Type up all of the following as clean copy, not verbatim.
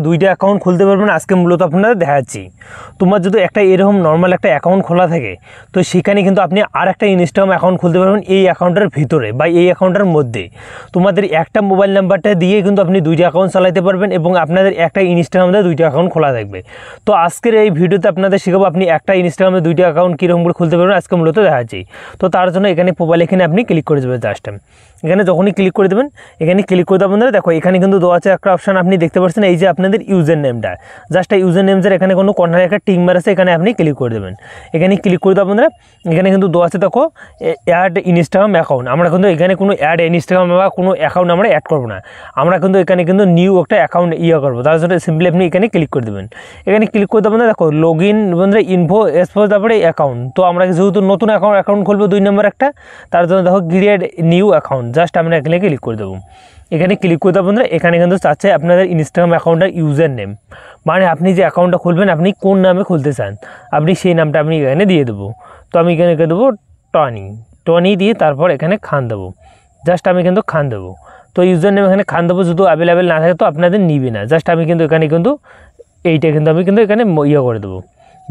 দুইটা অ্যাকাউন্ট খুলতে পারবেন আজকে মূলত আপনাদের দেখাচ্ছি। তোমার যদি একটা এরকম নর্মাল একটা অ্যাকাউন্ট খোলা থাকে তো সেখানে কিন্তু আপনি আর একটা ইনস্টাগ্রাম অ্যাকাউন্ট খুলতে পারবেন এই অ্যাকাউন্টের ভিতরে বা এই অ্যাকাউন্টের মধ্যে। তোমাদের একটা মোবাইল নাম্বারটা দিয়ে কিন্তু আপনি দুইটা অ্যাকাউন্ট চালাতে পারবেন এবং আপনাদের একটা ইনস্টাগ্রামে দুইটা অ্যাকাউন্ট খোলা থাকবে। তো আজকের এই ভিডিওতে আপনাদের শেখাবো আপনি একটা ইনস্টাগ্রামে দুইটা অ্যাকাউন্ট কীরকম করে খুলতে পারবেন আজকে মূলত দেখাচ্ছি। তো তার জন্য এখানে প্রোফাইল এখানে আপনি ক্লিক করে দেবেন। জাস্ট এখানে যখনই ক্লিক করে দেবেন এখানে ক্লিক করে দেবেন, দেখো এখানে কিন্তু দেওয়া আছে একটা অপশান আপনি দেখতে পাচ্ছেন এই যে আপনাদের ইউজার নেমটা। জাস্ট ইউজার নেমসের এখানে কোনো কর্নারে একটা টিক মার আছে, এখানে আপনি ক্লিক করে দেবেন। এখানে ক্লিক করে দেবেন, এখানে কিন্তু দেওয়া আছে দেখো অ্যাড ইনস্টাগ্রাম অ্যাকাউন্ট। আমরা কিন্তু এখানে কোনো অ্যাড ইনস্টাগ্রাম বা কোনো অ্যাকাউন্ট আমরা অ্যাড করবো না, আমরা কিন্তু এখানে কিন্তু নিউ একটা অ্যাকাউন্ট করবো। তার জন্য সিম্পলি আপনি এখানে ক্লিক করে দেবেন। এখানে ক্লিক করে দেবেন, দেখো লগ ইন বন্ধুরা ইনফো এসপোজ তারপরে অ্যাকাউন্ট। তো আমরা যেহেতু নতুন অ্যাকাউন্ট খুলবো 2 নম্বর একটা, তার জন্য দেখো ক্রিয়েট নিউ অ্যাকাউন্ট। জাস্ট আমরা এখানে ক্লিক করে দেবো। এখানে ক্লিক করে দেবো, এখানে কিন্তু চাচ্ছে আপনাদের ইনস্টাগ্রাম অ্যাকাউন্টের ইউজার নেম, মানে আপনি যে অ্যাকাউন্টটা খুলবেন আপনি কোন নামে খুলতে চান আপনি সেই নামটা আপনি এখানে দিয়ে দেবো। তো আমি এখানে দেবো টনি দিয়ে তারপর এখানে খান দেবো। জাস্ট আমি কিন্তু খান দেবো। তো ইউজার নেম এখানে খান দেবো, যদি অ্যাভেলেবেল না থাকে তো আপনাদের নিবে না। জাস্ট আমি কিন্তু এখানে কিন্তু এইটা কিন্তু আমি কিন্তু এখানে করে দেবো।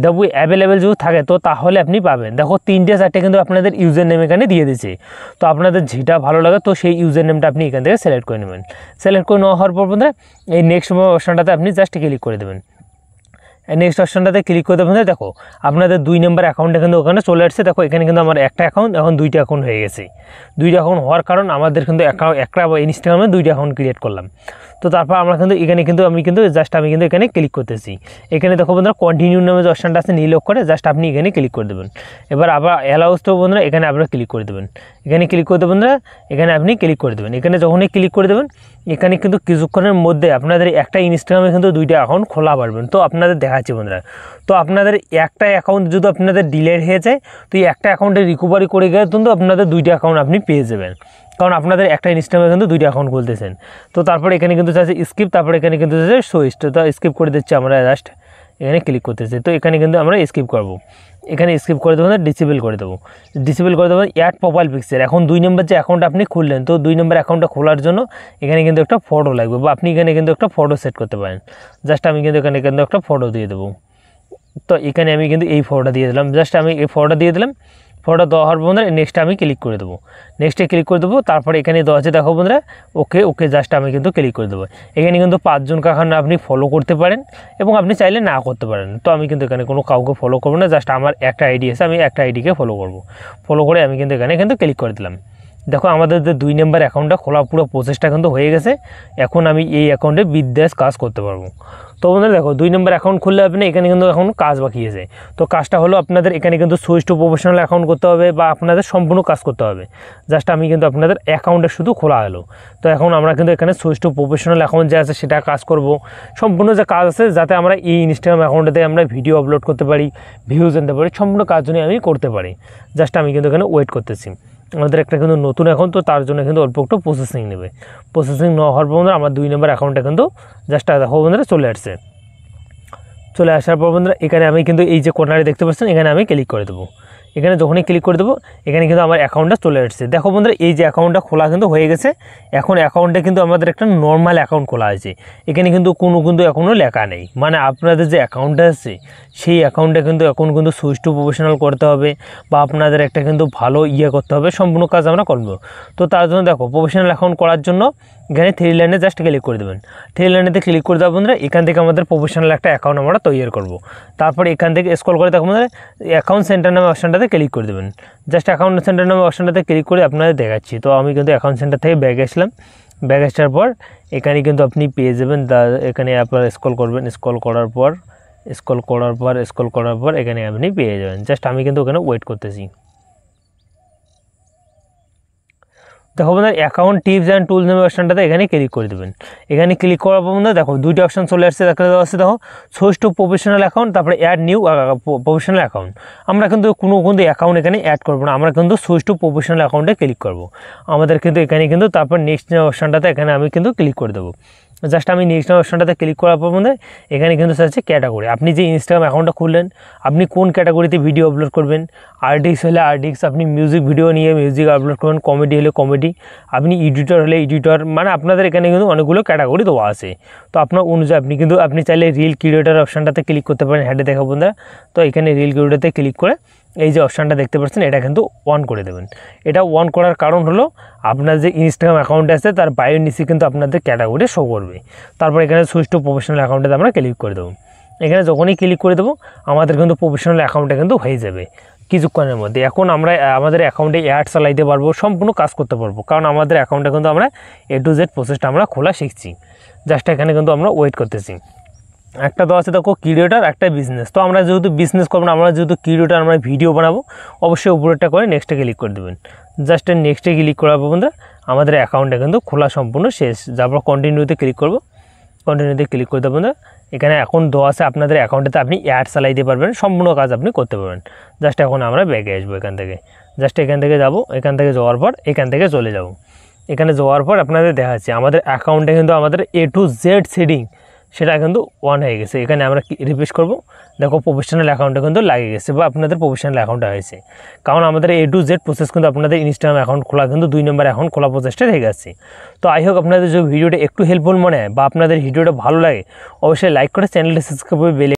দেখো অ্যাভেলেবেল যদি থাকে তো তাহলে আপনি পাবেন। দেখো 3-4 কিন্তু আপনাদের ইউজার নেম এখানে দিয়ে দিয়েছে। তো আপনাদের যেটা ভালো লাগে তো সেই ইউজার নেমটা আপনি এখান থেকে সিলেক্ট করে নেবেন। সিলেক্ট করে নেওয়া হওয়ার পর এই নেক্সট অপশানটাতে আপনি জাস্ট ক্লিক করে দেবেন। নেক্সট অপশানটাতে ক্লিক করে দেবেন। দেখো আপনাদের 2 নম্বর অ্যাকাউন্টে কিন্তু ওখানে চলে আসছে। দেখো এখানে কিন্তু আমার একটা অ্যাকাউন্ট এখন 2টা অ্যাকাউন্ট হয়ে গেছে। 2টা অ্যাকাউন্ট হওয়ার কারণ আমাদের কিন্তু একটা ইনস্টাগ্রামে 2টা অ্যাকাউন্ট ক্রিয়েট করলাম। তো তারপর আমরা কিন্তু এখানে কিন্তু আমি কিন্তু এখানে ক্লিক করতেছি। এখানে দেখো বন্ধুরা কন্টিনিউ নামে যে অপশানটা আছে নীল অক্ষরে, জাস্ট আপনি এখানে ক্লিক করে দেবেন। এবার আবার অ্যালাউস তো বন্ধুরা এখানে আপনারা ক্লিক করে দেবেন। এখানে ক্লিক করে দেবেন, এখানে আপনি ক্লিক করে দেবেন। এখানে যখনই ক্লিক করে দেবেন এখানে কিন্তু কিছুক্ষণের মধ্যে আপনাদের একটা ইনস্টাগ্রামে কিন্তু 2টা অ্যাকাউন্ট খোলা পারবেন। তো আপনাদের দেখাচ্ছি বন্ধুরা, তো আপনাদের একটা অ্যাকাউন্ট যদি আপনাদের ডিলেট হয়ে যায় তো এই একটা অ্যাকাউন্টে রিকভারি করে গেলে কিন্তু আপনাদের 2টা অ্যাকাউন্ট আপনি পেয়ে যাবেন, কারণ আপনাদের একটা ইনস্টাগ্রামে কিন্তু 2টা অ্যাকাউন্ট খুলতেছেন। তো তারপরে এখানে কিন্তু চাচ্ছে স্কিপ, তারপরে এখানে কিন্তু চাচ্ছে সুইচ। তো স্কিপ করে দিচ্ছি আমরা, জাস্ট এখানে ক্লিক করতেছি। তো এখানে কিন্তু আমরা স্কিপ করব। এখানে স্কিপ করে দেবো, ডিসেবল করে দেবো। ডিসেবল করে দেবো অ্যাড প্রোফাইল পিকচার। এখন 2 নম্বর যে অ্যাকাউন্ট আপনি খুললেন তো 2 নম্বর অ্যাকাউন্টটা খোলার জন্য এখানে কিন্তু একটা ফটো লাগবে, বা আপনি এখানে কিন্তু একটা ফটো সেট করতে পারেন। জাস্ট আমি কিন্তু এখানে কিন্তু একটা ফটো দিয়ে দেবো। তো এখানে আমি কিন্তু এই ফটোটা দিয়ে দিলাম। জাস্ট আমি এই ফটোটা দিয়ে দিলাম। ফটো দেওয়া হওয়ার বন্ধুরা নেক্সট আমি ক্লিক করে দেবো। নেক্সটে ক্লিক করে দেবো। তারপরে এখানে দেওয়া আছে দেখো বন্ধুরা ওকে জাস্ট আমি কিন্তু ক্লিক করে দেবো। এখানে কিন্তু 5 জন কাখানে আপনি ফলো করতে পারেন এবং আপনি চাইলে না করতে পারেন। তো আমি কিন্তু এখানে কোনো কাউকে ফলো করবো না, জাস্ট আমার একটা আইডি আছে, আমি একটা আইডিকে ফলো করব। ফলো করে আমি কিন্তু এখানে কিন্তু ক্লিক করে দিলাম। দেখো আমাদের যে 2 নম্বর অ্যাকাউন্টটা খোলা পুরো প্রসেসটা কিন্তু হয়ে গেছে। এখন আমি এই অ্যাকাউন্টে বিদ্যাস কাজ করতে পারবো। তো বন্ধুরা দেখো 2 নম্বর অ্যাকাউন্ট খুললে আপনি এখানে কিন্তু এখন কাজ বাকি আছে। তো কাজটা হলো আপনাদের এখানে কিন্তু সুইচ টু প্রফেশনাল অ্যাকাউন্ট করতে হবে বা আপনাদের সম্পূর্ণ কাজ করতে হবে। জাস্ট আমি কিন্তু আপনাদের অ্যাকাউন্টে শুধু খোলা হলো। তো এখন আমরা কিন্তু এখানে সুইচ টু প্রফেশনাল অ্যাকাউন্ট যে আছে সেটা কাজ করব। সম্পূর্ণ যে কাজ আছে যাতে আমরা এই ইনস্টাগ্রাম অ্যাকাউন্টে আমরা ভিডিও আপলোড করতে পারি, ভিউজ আনতে পারি, সম্পূর্ণ কাজ জন্য আমি করতে পারি। জাস্ট আমি কিন্তু এখানে ওয়েট করতেছি। আমাদের একটা কিন্তু নতুন অ্যাকাউন্ট, তো তার জন্য কিন্তু অল্প একটু প্রসেসিং নেবে। প্রসেসিং না হওয়ার পর আমার 2 নম্বর অ্যাকাউন্টটা কিন্তু জাস্ট দেখো বন্ধুরা চলে আসছে। চলে আসার পর বন্ধুরা এখানে আমি কিন্তু এই যে কর্নারে দেখতে পাচ্ছেন এখানে আমি ক্লিক করে দেবো। এখানে যখনই ক্লিক করে দেবো এখানে কিন্তু আমার অ্যাকাউন্টটা চলে আসছে। দেখো বন্ধুরা এই যে অ্যাকাউন্টটা খোলা কিন্তু হয়ে গেছে। এখন অ্যাকাউন্টে কিন্তু আমাদের একটা নর্মাল অ্যাকাউন্ট খোলা আছে। এখানে কিন্তু কোনো এখনও লেখা নেই, মানে আপনাদের যে অ্যাকাউন্টটা আছে সেই অ্যাকাউন্টে কিন্তু এখন কিন্তু সুইচ টু প্রফেশনাল করতে হবে বা আপনাদের একটা কিন্তু ভালো করতে হবে, সম্পূর্ণ কাজ আমরা করবো। তো তার জন্য দেখো প্রফেশনাল অ্যাকাউন্ট করার জন্য এখানে 3 লাইনে জাস্ট ক্লিক করে দেবেন। 3 লাইনেতে ক্লিক করে দেওয়া বন্ধুরা এখান থেকে আমাদের প্রফেশনাল একটা অ্যাকাউন্ট আমরা তৈরি করব। তারপর এখান থেকে স্ক্রল করে দেখো বন্ধুরা অ্যাকাউন্ট সেন্টার নামে অপশানটাতে ক্লিক করে দেবেন। জাস্ট অ্যাকাউন্ট সেন্টার নামে অপশানটাতে ক্লিক করে আপনাদের দেখাচ্ছি। তো আমি কিন্তু অ্যাকাউন্ট সেন্টার থেকে ব্যাগ আসলাম। ব্যাগ আসার পর এখানে কিন্তু আপনি পেয়ে যাবেন, এখানে আপনারা স্ক্রল করবেন। স্ক্রল করার পর এখানে আপনি পেয়ে যাবেন। জাস্ট আমি কিন্তু ওখানে ওয়েট করতেছি। দেখো বন্ধুরা অ্যাকাউন্ট টিপস অ্যান্ড টুলস নামে অপশানটাতে এখানে ক্লিক করে দেবেন। এখানে ক্লিক করার পর বন্ধুরা দেখো 2টা অপশান চলে আসছে। দেওয়া আছে দেখো সুইচ টু প্রফেশনাল অ্যাকাউন্ট, তারপরে অ্যাড নিউ প্রফেশনাল অ্যাকাউন্ট। আমরা কিন্তু কোনো অ্যাকাউন্ট এখানে অ্যাড করবো না, আমরা কিন্তু সুইচ টু প্রফেশনাল অ্যাকাউন্টে ক্লিক করবো। আমাদের কিন্তু এখানে কিন্তু তারপর নেক্সট অপশানটাতে এখানে আমি কিন্তু ক্লিক করে দেবো। জাস্ট আমি ইনস্টাগ্রাম অপশনটাতে ক্লিক করার পর মধ্যে এখানে কিন্তু আছে ক্যাটাগরি। আপনি যে ইনস্টাগ্রাম অ্যাকাউন্টটা খুললেন আপনি কোন ক্যাটাগরিতে ভিডিও আপলোড করবেন। আর্টিক্স হলে আর্টিক্স, আপনি মিউজিক ভিডিও নিয়ে মিউজিক আপলোড করবেন, কমেডি হলে কমেডি, আপনি এডিটর হলে এডিটর, মানে আপনাদের এখানে কিন্তু অনেকগুলো ক্যাটাগরি দেওয়া আছে। তো আপনার অনুযায়ী আপনি চাইলে রিল ক্রিয়েটর অপশানটাতে ক্লিক করতে পারেন। হেডে দেখা বন্ধুরা, তো এখানে রিল ক্রিয়েটরতে ক্লিক করে এই যে অপশানটা দেখতে পাচ্ছেন এটা কিন্তু অন করে দেবেন। এটা অন করার কারণ হলো আপনার যে ইনস্টাগ্রাম অ্যাকাউন্ট আছে তার বায়োর নিচে কিন্তু আপনাদের ক্যাটাগরি শো করবে। তারপর এখানে সুইচ টু প্রফেশনাল অ্যাকাউন্টে আমরা ক্লিক করে দেবো। এখানে যখনই ক্লিক করে দেবো আমাদের কিন্তু প্রফেশনাল অ্যাকাউন্টটা কিন্তু হয়ে যাবে কিছুক্ষণের মধ্যে। এখন আমরা আমাদের অ্যাকাউন্টে অ্যাড চালাইতে পারবো, সম্পূর্ণ কাজ করতে পারবো, কারণ আমাদের অ্যাকাউন্টে কিন্তু আমরা A to Z প্রসেসটা আমরা খোলা শিখছি। জাস্ট এখানে কিন্তু আমরা ওয়েট করতেছি। একটা তো আছে দেখো ক্রিয়েটর, একটা বিজনেস। তো আমরা যেহেতু বিজনেস করবো না, আমরা যেহেতু ক্রিয়েটর, আমরা ভিডিও বানাবো, অবশ্যই উপরেরটা করে নেক্সটে ক্লিক করে দেবেন। জাস্ট নেক্সটে ক্লিক করার পর বন্ধুরা আমাদের অ্যাকাউন্টটা কিন্তু খোলা সম্পূর্ণ শেষ। তারপর কন্টিনিউতে ক্লিক করবো, কন্টিনিউতে ক্লিক করতে বন্ধুরা এখানে এখন দেওয়া আছে আপনাদের অ্যাকাউন্টেতে আপনি অ্যাড চালাইতে পারবেন, সম্পূর্ণ কাজ আপনি করতে পারবেন। জাস্ট এখন আমরা ব্যাগে আসবো এখান থেকে, জাস্ট এখান থেকে যাব, এখান থেকে যাওয়ার পর এখান থেকে চলে যাব। এখানে যাওয়ার পর আপনাদের দেখাচ্ছি আমাদের অ্যাকাউন্টে কিন্তু আমাদের A to Z সেটিং সেটা কিন্তু অন হয়ে গেছে। এখানে আমরা রিফ্রেশ করব, দেখো প্রফেশনাল অ্যাকাউন্টে কিন্তু লাগিয়ে গেছে বা আপনাদের প্রফেশনাল অ্যাকাউন্টটা হয়েছে। কারণ আমাদের A to Z প্রসেস কিন্তু আপনাদের ইনস্টাগ্রাম অ্যাকাউন্ট খোলা কিন্তু 2 নম্বর অ্যাকাউন্ট খোলা প্রসেসটা হয়ে গেছে। তো আই হোপ আপনাদের যে ভিডিওটা একটু হেল্পফুল মনে হয় বা আপনাদের ভিডিওটা ভালো লাগে অবশ্যই লাইক করে চ্যানেলটা সাবস্ক্রাইব করে বেল